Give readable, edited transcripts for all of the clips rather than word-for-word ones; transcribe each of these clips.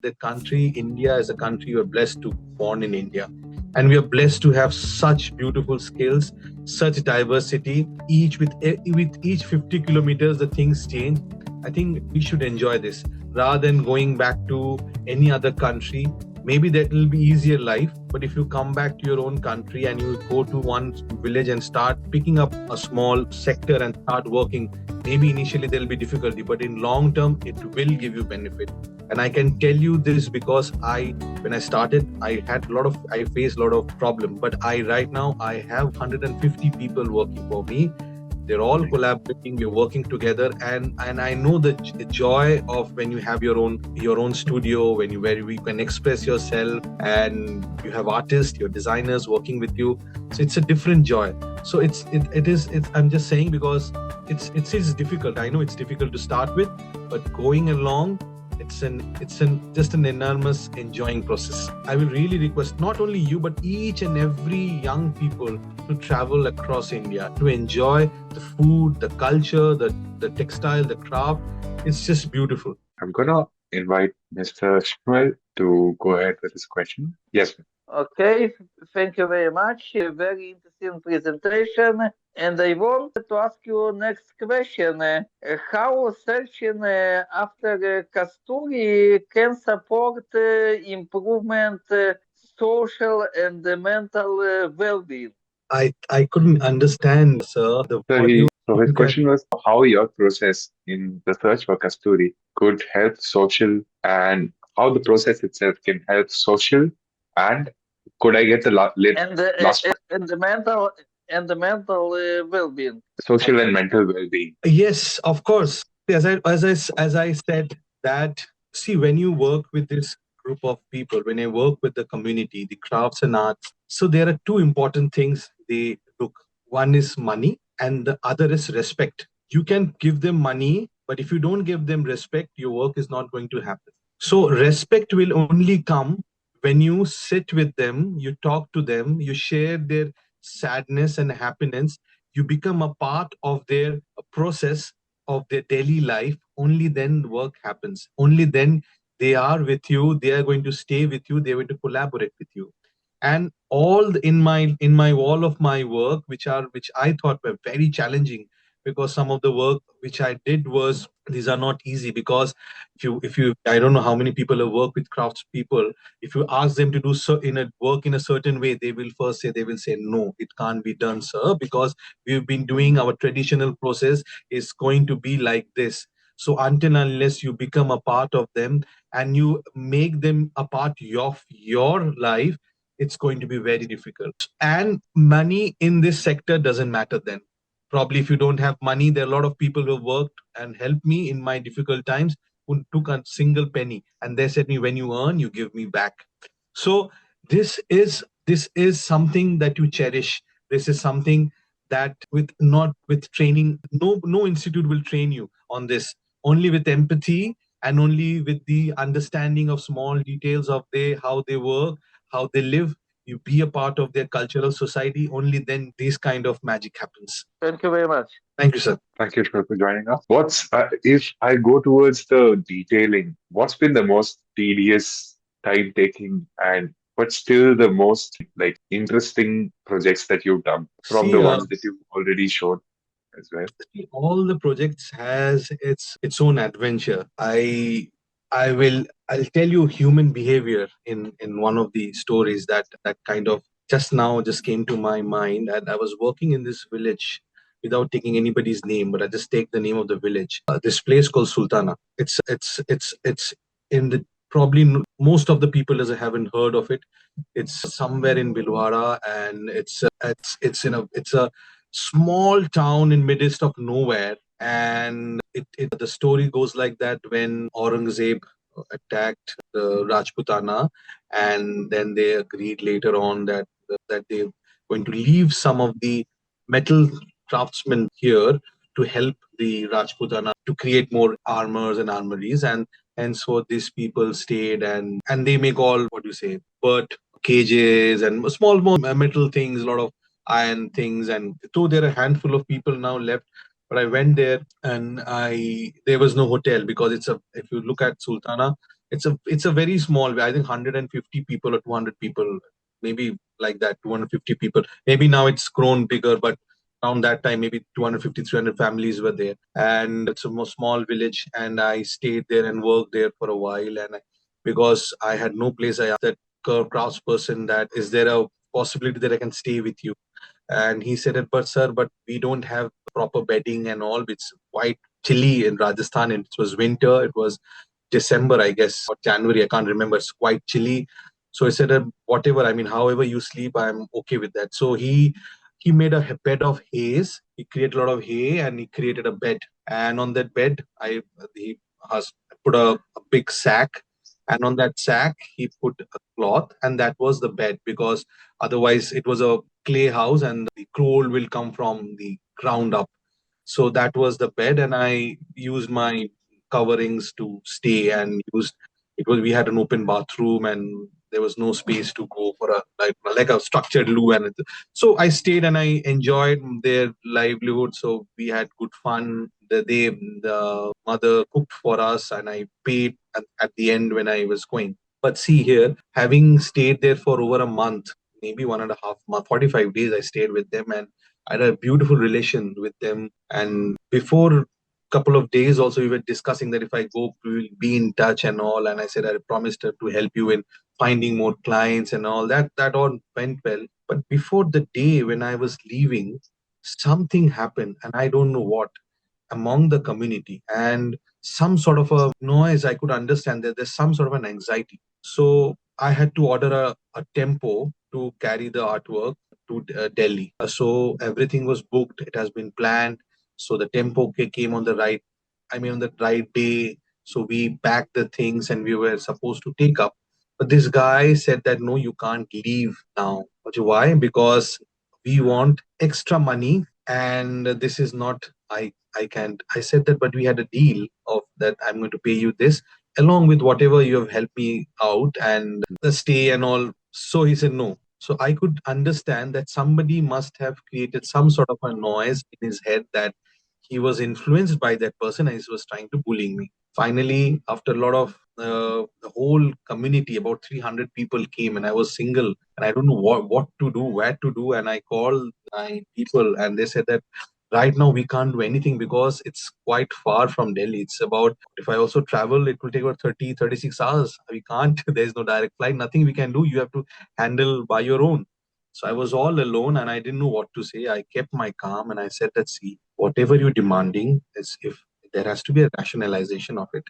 The country, India is a country we're blessed to born in India. And we are blessed to have such beautiful skills, such diversity. With each 50 kilometers, the things change. I think we should enjoy this rather than going back to any other country. Maybe that will be easier life, but if you come back to your own country and you go to one village and start picking up a small sector and start working, maybe initially there'll be difficulty, but in long term it will give you benefit. And I can tell you this because when I started, I faced a lot of problem, but right now I have 150 people working for me. They're all collaborating, we're working together, and I know the joy of when you have your own studio, where you can express yourself, and you have artists, your designers working with you. So it's a different joy. So it's I'm just saying because it is difficult. I know it's difficult to start with, but going along, it's just an enormous enjoying process. I will really request not only you but each and every young people to travel across India to enjoy the food, the culture, the textile, the craft. It's just beautiful. I'm gonna invite Mr. Shmuel to go ahead with his question. Yes, ma'am. Okay, thank you very much. A very interesting presentation. And I want to ask you next question. How searching after Kasturi can support improvement social and mental well-being? I couldn't understand, sir. So his question was how your process in the search for Kasturi could help social, and how the process itself can help social, and could I get the last And the mental well-being. social and mental well-being? Yes, of course. As I said that, see, when you work with this group of people, when I work with the community, the crafts and arts, so there are two important things they look. One is money and the other is respect. You can give them money, but if you don't give them respect, your work is not going to happen. So respect will only come when you sit with them, you talk to them, you share their sadness and happiness, you become a part of their process of their daily life. Only then work happens. Only then they are with you, they are going to stay with you, they're going to collaborate with you. And in my wall of my work, which I thought were very challenging, because some of the work which I did was, these are not easy, because if you I don't know how many people have worked with crafts people. If you ask them to do so in a work in a certain way, they will say no, it can't be done, sir, because we've been doing our traditional process is going to be like this. So until unless you become a part of them and you make them a part of your life, it's going to be very difficult. And money in this sector doesn't matter then. Probably if you don't have money, there are a lot of people who have worked and helped me in my difficult times who took a single penny and they said me, when you earn, you give me back. So this is something that you cherish. This is something that with not with training, no institute will train you on this. Only with empathy and only with the understanding of small details of how they work, how they live, you be a part of their cultural society. Only then this kind of magic happens. Thank you very much. Thank you, sir. Thank you, Shmuel, for joining us. If I go towards the detailing, what's been the most tedious, time-taking, and but still the most like interesting projects that you've done from See, the ones that you've already showed as well? all the projects has its own adventure. I'll tell you human behavior in one of the stories that kind of just now just came to my mind. And I was working in this village without taking anybody's name, but I just take the name of the village. This place called Sultana. It's in the probably most of the people as I haven't heard of it. It's somewhere in Bilwara, and it's a small town in midst of nowhere. And the story goes like that: when Aurangzeb attacked the Rajputana, and then they agreed later on that they're going to leave some of the metal craftsmen here to help the Rajputana to create more armors and armories. And so these people stayed, and they make all, what do you say, bird cages and small more metal things, a lot of iron things. And though there are a handful of people now left, but I went there and there was no hotel, because if you look at Sultana, It's a very small, I think 150 people or 200 people, maybe like that, 250 people. Maybe now it's grown bigger, but around that time maybe 250, 300 families were there, and it's a more small village. And I stayed there and worked there for a while. Because I had no place, I asked that crafts person that is there a possibility that I can stay with you. And he said that, but sir, but we don't have proper bedding and all. It's quite chilly in Rajasthan, and it was winter. It was December, I guess, or January. I can't remember. It's quite chilly. So I said, whatever. I mean, however you sleep, I'm okay with that. So he made a bed of haze. He created a lot of hay, and he created a bed. And on that bed, he has put a big sack, and on that sack he put a cloth, and that was the bed. Because otherwise it was a clay house, and the cold will come from the ground up. So that was the bed, and I used my coverings to stay. And used it was we had an open bathroom, and there was no space to go for a like a structured loo. And so I stayed and I enjoyed their livelihood. So we had good fun. The mother cooked for us, and I paid at the end when I was going. But see here, having stayed there for over a month, maybe 1.5 month, 45 days, I stayed with them, and I had a beautiful relation with them. And before couple of days also, we were discussing that if I go, we will be in touch and all. And I said I promised her to help you in finding more clients and all that. That all went well. But before the day when I was leaving, something happened, and I don't know what, among the community. And some sort of a noise, I could understand that there's some sort of an anxiety. So I had to order a tempo to carry the artwork to Delhi. So everything was booked, it has been planned. So the tempo came on the right, I mean, on the right day. So we packed the things and we were supposed to take up. But this guy said that no, you can't leave now. Why? Because we want extra money, and this is not, I can't. I said that, but we had a deal of that I'm going to pay you this along with whatever you have helped me out and the stay and all. So he said no. So I could understand that somebody must have created some sort of a noise in his head that he was influenced by that person and he was trying to bullying me. Finally, after a lot of the whole community, about 300 people came, and I was single, and I don't know what to do, where to do. And I called my people, and they said that right now we can't do anything because it's quite far from Delhi. It's about, if I also travel, it will take about 36 hours. We can't, there's no direct flight, nothing we can do. You have to handle by your own. So I was all alone and I didn't know what to say. I kept my calm and I said that, see, whatever you're demanding is, if there has to be a rationalization of it.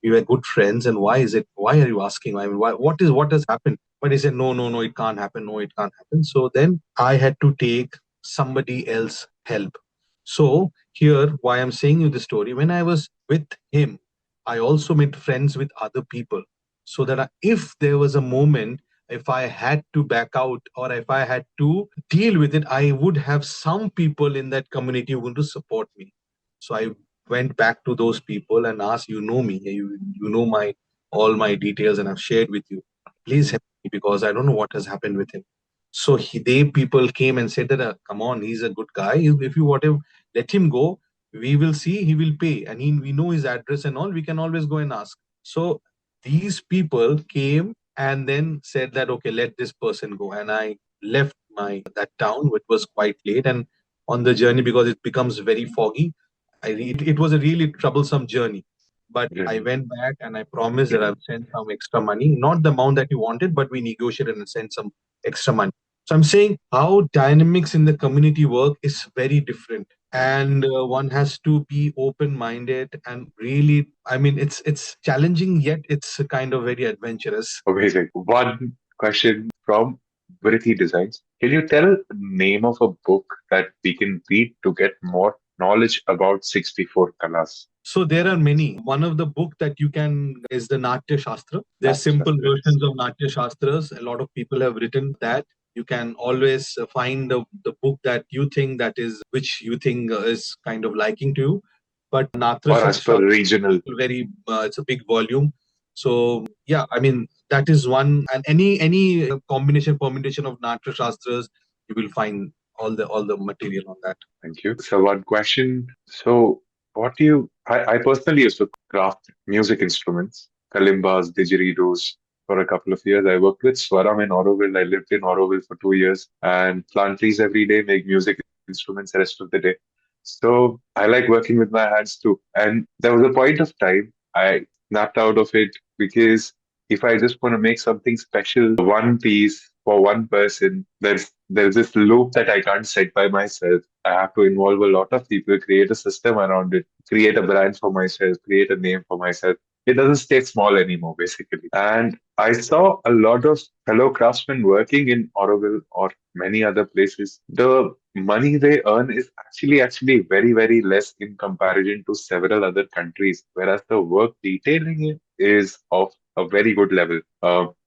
We were good friends, and why are you asking? I mean, what has happened? But he said, no, no, no, it can't happen. No, it can't happen. So then I had to take somebody else help. So here, why I'm saying you the story, when I was with him, I also made friends with other people. So that if there was a moment, if I had to back out or if I had to deal with it, I would have some people in that community who are going to support me. So I went back to those people and asked, you know me, you know my all my details, and I've shared with you. Please help me because I don't know what has happened with him. So they people came and said that, come on, he's a good guy. If you whatever, let him go. We will see. He will pay, and we know his address and all. We can always go and ask. So these people came and then said that, okay, let this person go. And I left my that town. It was quite late, and on the journey, because it becomes very foggy, it was a really troublesome journey. But Yeah. I went back and I promised that I'll send some extra money, not the amount that you wanted, but we negotiated and sent some extra money. So I'm saying how dynamics in the community work is very different, and one has to be open-minded and really. I mean, it's challenging, yet it's kind of very adventurous. Amazing. One question from Vrithi Designs. Can you tell the name of a book that we can read to get more knowledge about 64 Kalas? So there are many. One of the book that you can is the Natya Shastra. There's simple Shastra. versions of Natya Shastras. A lot of people have written that. You can always find the book that you think that is which you think is kind of liking to you. But Natya Or as per Shastra, regional. very it's a big volume. So yeah, I mean that is one. And any combination permutation of Natya Shastras, you will find all the material on that. Thank you. So one question. So what do you, I personally used to craft music instruments. kalimbas, didgeridoos for a couple of years. I worked with Swaram in Auroville. I lived in Auroville for 2 years and plant trees every day, make music instruments the rest of the day. So I like working with my hands too. And there was a point of time I snapped out of it because if I just want to make something special, one piece for one person, there's this loop that I can't set by myself. I have to involve a lot of people, create a system around it, create a brand for myself, create a name for myself. It doesn't stay small anymore, basically. And I saw a lot of fellow craftsmen working in Auroville or many other places. The money they earn is actually very, very less in comparison to several other countries, whereas the work detailing it is of a very good level.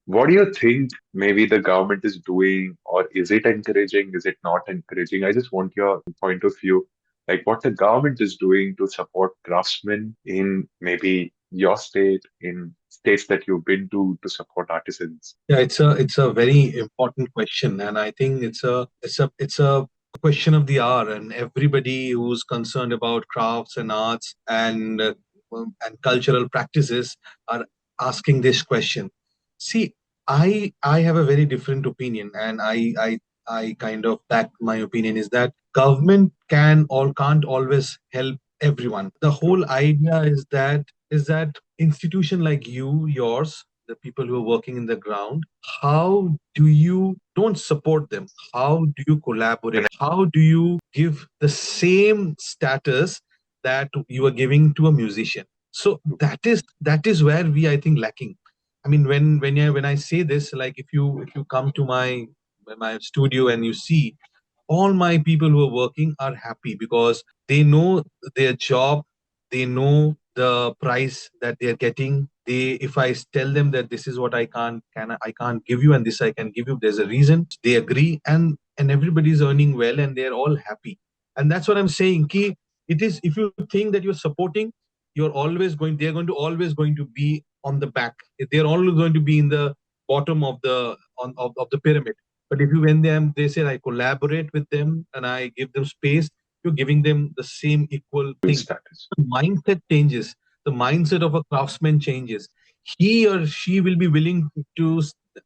What do you think maybe the government is doing, or is it encouraging? Is it not encouraging? I just want your point of view, like what the government is doing to support craftsmen in maybe your state, in states that you've been to support artisans. Yeah, it's a very important question, and I think it's a question of the hour, and everybody who's concerned about crafts and arts and cultural practices are asking this question. See, I have a very different opinion, and I kind of back my opinion is that government can or can't always help everyone. The True. whole idea is that institution like yours, the people who are working in the ground, how do you don't support them? How do you collaborate? How do you give the same status that you are giving to a musician? So that is where we, I think, lacking. I mean, when I say this, like if you come to my studio and you see all my people who are working are happy because they know their job, they know the price that they're getting. They, if I tell them that this is what I can't give you and this I can give you, there's a reason. They agree, and everybody's earning well and they're all happy. And that's what I'm saying. Ki, it is, if you think that you're supporting, they're going to always going to be on the back. They're always going to be in the bottom of the pyramid. But if you when they say I collaborate with them and I give them space, you're giving them the same equal thing. Status. The mindset changes. The mindset of a craftsman changes. He or she will be willing to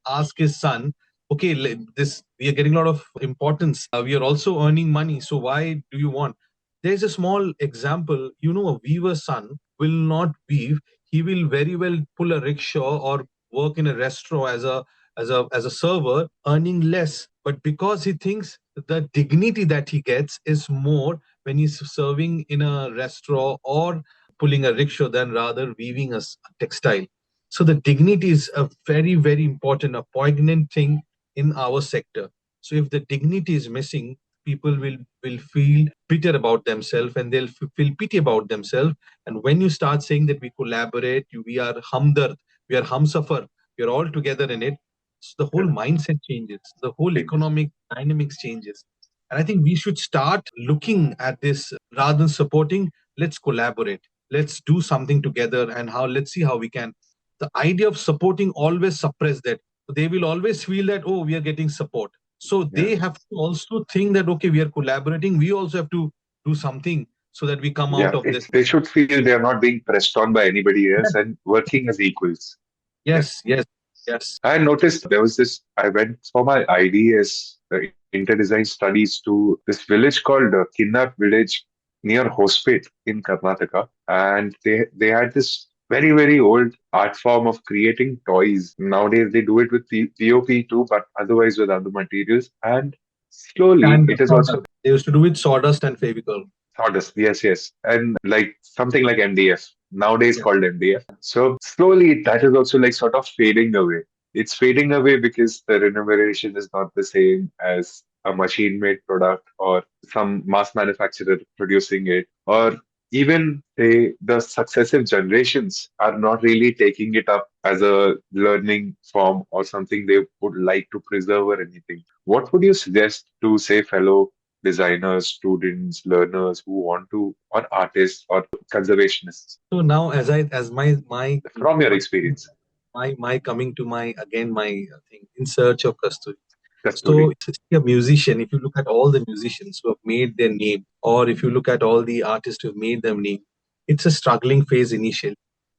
ask his son, okay, this we are getting a lot of importance. We are also earning money. So why do you want? There's a small example. A weaver's son will not weave. He will very well pull a rickshaw or work in a restaurant as a server, earning less. But because he thinks the dignity that he gets is more when he's serving in a restaurant or pulling a rickshaw than rather weaving a textile. So the dignity is a very, very important, a poignant thing in our sector. So if the dignity is missing, people will feel bitter about themselves and they'll feel pity about themselves. And when you start saying that we collaborate, we are humdard, we are humsafar, we are all together in it, so the whole Correct. mindset changes, the whole Changes. economic dynamics changes. And I think we should start looking at this rather than supporting. Let's collaborate. Let's do something together, and let's see how we can. The idea of supporting always suppress that. They will always feel that, oh, we are getting support. So Yeah. they have to also think that, okay, we are collaborating. We also have to do something so that we come out Yeah. of this. They should feel they are not being pressed on by anybody else Yes, and working as equals. Yeah. yes, yes, yes. I noticed there was this. I went for my IDS, interdesign studies, to this village called Kinnar village near Hospet in Karnataka, and they had this very old art form of creating toys. Nowadays they do it with POP too, but otherwise with other materials. And slowly And it is also sawdust. They used to do with sawdust and Fevicol. sawdust. Yes, yes, and like something like MDF nowadays Yeah. called MDF. So slowly that is also like sort of fading away. It's fading away because the remuneration is not the same as a machine made product or some mass manufacturer producing it, or even the successive generations are not really taking it up as a learning form or something they would like to preserve or anything. What would you suggest to, say, fellow designers, students, learners who want to, or artists or conservationists, So now, as my from your my experience? my coming to my again my thing in search of Kasturi. Kasturi. So a musician, if you look at all the musicians who have made their name, or if you look at all the artists who have made their name, it's a struggling phase initially.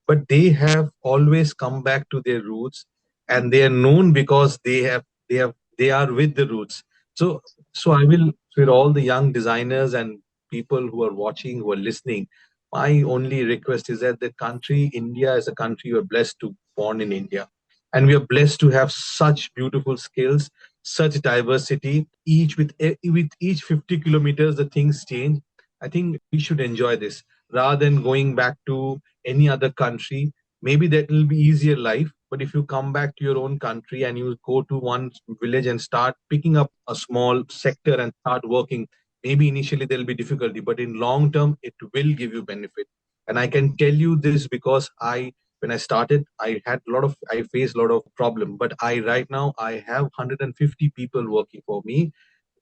but they have always come back to their roots, and they are known because they are with the roots. So I will, with all the young designers and people who are watching, who are listening, my only request is that the country India is a country we are blessed to born in India, and we are blessed to have such beautiful skills, such diversity. Each with each 50 kilometers, the things change. I think we should enjoy this rather than going back to any other country. Maybe that will be easier life, but if you come back to your own country and you go to one village and start picking up a small sector and start working, maybe initially there'll be difficulty, but in long term it will give you benefit. And I can tell you this because I when I started, I faced a lot of problem, but I right now I have 150 people working for me.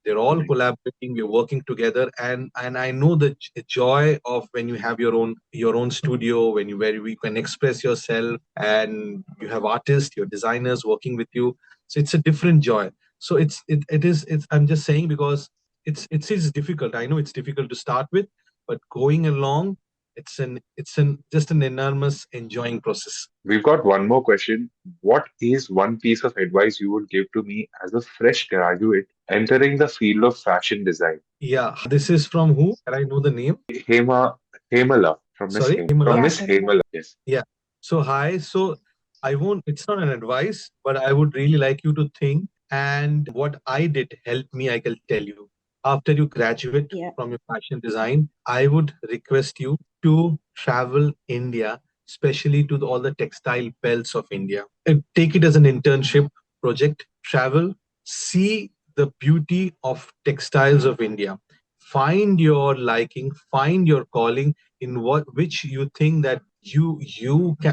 They're all collaborating, we're working together, and I know the joy of when you have your own studio, when you where you can express yourself, and you have artists, your designers working with you. So it's a different joy. So it's I'm just saying because it is difficult. I know it's difficult to start with, but going along, it's an just an enormous enjoying process. We've got one more question. What is one piece of advice you would give to me as a fresh graduate entering the field of fashion design? Yeah, this is from who? Can I know the name? Hema, Hemala, Sorry, from Himala. Miss Hemala. Yes. Yeah. So, hi. So, I won't, it's not an advice, but I would really like you to think. And what I did help me, I can tell you. After you graduate from your fashion design, I would request you to travel India, especially to all the textile belts of India. Take it as an internship project. Travel, see the beauty of textiles of India. Find your liking, find your calling in which you think that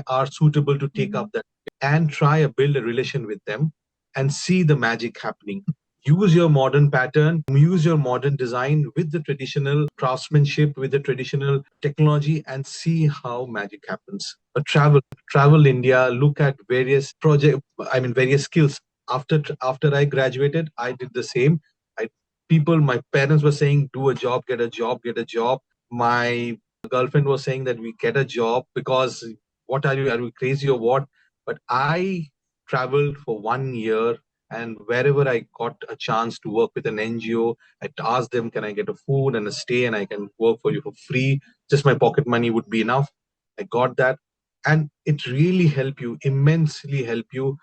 are suitable to take up that, and try to build a relation with them and see the magic happening. Use your modern pattern, use your modern design with the traditional craftsmanship, with the traditional technology, and see how magic happens. Travel India, look at various project, I mean various skills. After I graduated, I did the same. I people My parents were saying, do a job, get a job, get a job. My girlfriend was saying that we get a job because what are you crazy or what? But I traveled for 1 year, and wherever I got a chance to work with an NGO, I asked them, can I get a food and a stay and I can work for you for free? Just my pocket money would be enough. I got that. And it really helped you, immensely help you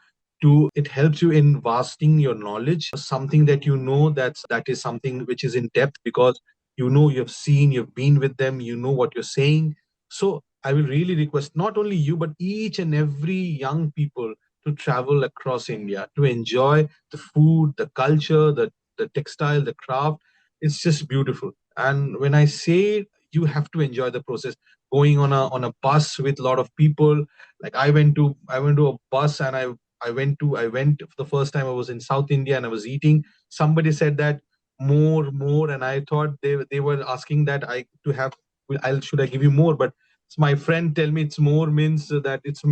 it helps you in vasting your knowledge, something that you know that is something which is in depth because you know you've seen, you've been with them, you know what you're saying. So I will really request not only you but each and every young people to travel across India to enjoy the food, the culture, the textile, the craft. It's just beautiful. And when I say, you have to enjoy the process, going on a bus with a lot of people. Like I went to a bus, and I went for the first time. I was in South India and I was eating. Somebody said that more, and I thought they were asking that I to have. I should I give you more? But my friend tell me it's more means that it's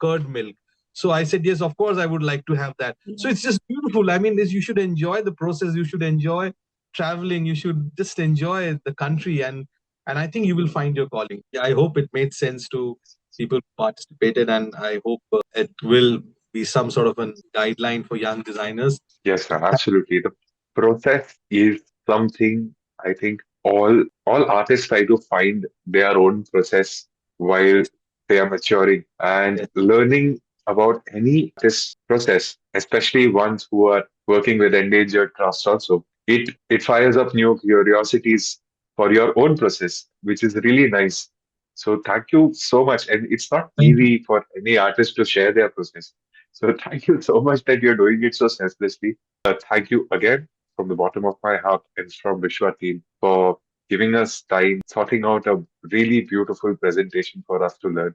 curd milk. So I said yes, of course I would like to have that. So it's just beautiful. I mean, you should enjoy the process. You should enjoy traveling. You should just enjoy the country, and I think you will find your calling. Yeah, I hope it made sense to people who participated, and I hope it will be some sort of a guideline for young designers. Yes, sir, absolutely. The process is something I think all artists try to find their own process while they are maturing and Yes. learning about any artist's process, especially ones who are working with endangered crafts also. It fires up new curiosities for your own process, which is really nice. So thank you so much. And it's not Thank you. easy for any artist to share their process. So thank you so much that you're doing it so selflessly. Thank you again from the bottom of my heart and from Vishwa team for giving us time, sorting out a really beautiful presentation for us to learn.